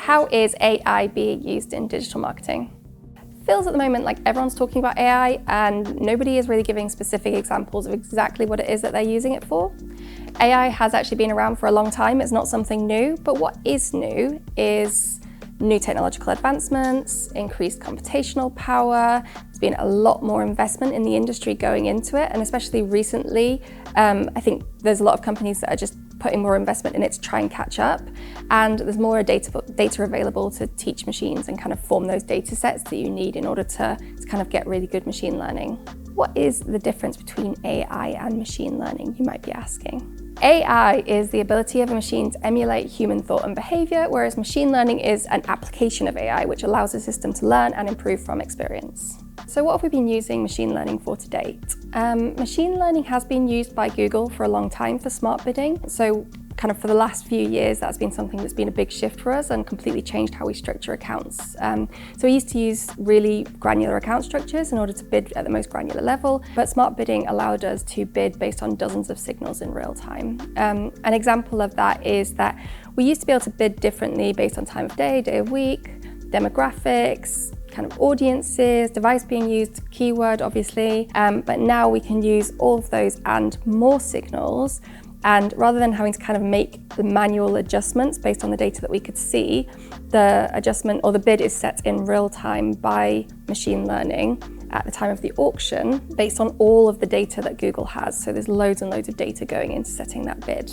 How is AI being used in digital marketing? Feels at the moment like everyone's talking about AI and nobody is really giving specific examples of exactly what it is that they're using it for. AI has actually been around for a long time. It's not something new, but what is new is new technological advancements, increased computational power. There's been a lot more investment in the industry going into it, and especially recently, I think there's a lot of companies that are just putting more investment in it to try and catch up, and there's more data available to teach machines and kind of form those data sets that you need in order to kind of get really good machine learning. What is the difference between AI and machine learning, you might be asking? AI is the ability of a machine to emulate human thought and behavior, whereas machine learning is an application of AI, which allows the system to learn and improve from experience. So what have we been using machine learning for to date? Machine learning has been used by Google for a long time for smart bidding. So kind of for the last few years, that's been something that's been a big shift for us and completely changed how we structure accounts. So we used to use really granular account structures in order to bid at the most granular level, but smart bidding allowed us to bid based on dozens of signals in real time. An example of that is that we used to be able to bid differently based on time of day, day of week, demographics, kind of audiences, device being used, keyword obviously, but now we can use all of those and more signals. And rather than having to kind of make the manual adjustments based on the data that we could see, the adjustment or the bid is set in real time by machine learning at the time of the auction based on all of the data that Google has. So there's loads and loads of data going into setting that bid.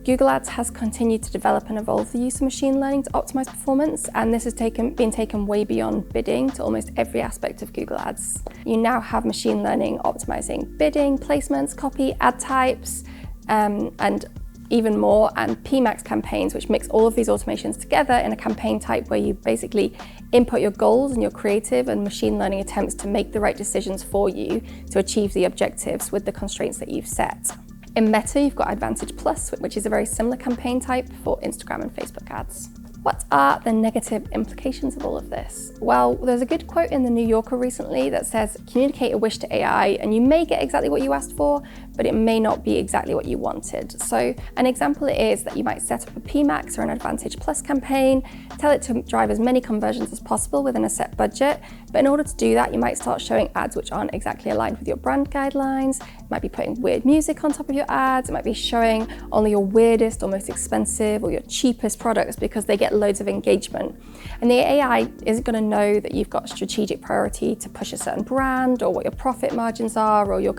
Google Ads has continued to develop and evolve the use of machine learning to optimize performance, and this has been taken way beyond bidding to almost every aspect of Google Ads. You now have machine learning optimizing bidding, placements, copy, ad types, and even more, and PMax campaigns, which mix all of these automations together in a campaign type where you basically input your goals and your creative, and machine learning attempts to make the right decisions for you to achieve the objectives with the constraints that you've set. In Meta, you've got Advantage Plus, which is a very similar campaign type for Instagram and Facebook ads. What are the negative implications of all of this? Well, there's a good quote in The New Yorker recently that says, communicate a wish to AI and you may get exactly what you asked for, but it may not be exactly what you wanted. So an example is that you might set up a PMax or an Advantage Plus campaign, tell it to drive as many conversions as possible within a set budget, but in order to do that, you might start showing ads which aren't exactly aligned with your brand guidelines. It might be putting weird music on top of your ads. It might be showing only your weirdest or most expensive or your cheapest products because they get loads of engagement. And the AI isn't going to know that you've got a strategic priority to push a certain brand or what your profit margins are or your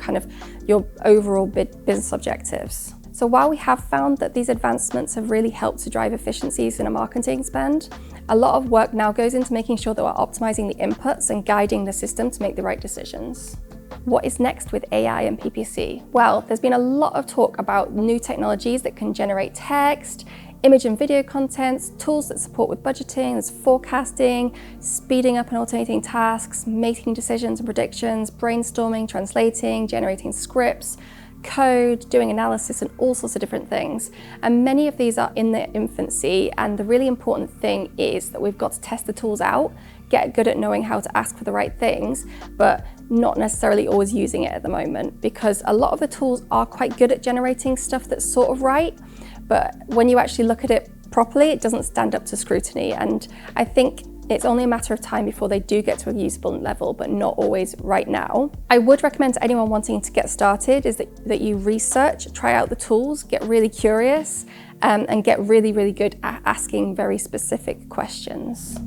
overall business objectives. So while we have found that these advancements have really helped to drive efficiencies in a marketing spend, a lot of work now goes into making sure that we're optimizing the inputs and guiding the system to make the right decisions. What is next with AI and PPC? Well, there's been a lot of talk about new technologies that can generate text, image and video contents, tools that support with budgeting, there's forecasting, speeding up and automating tasks, making decisions and predictions, brainstorming, translating, generating scripts, code, doing analysis, and all sorts of different things. And many of these are in their infancy, and the really important thing is that we've got to test the tools out, get good at knowing how to ask for the right things, but not necessarily always using it at the moment, because a lot of the tools are quite good at generating stuff that's sort of right, but when you actually look at it properly, it doesn't stand up to scrutiny. And I think it's only a matter of time before they do get to a usable level, but not always right now. I would recommend to anyone wanting to get started is that you research, try out the tools, get really curious, and get really, really good at asking very specific questions.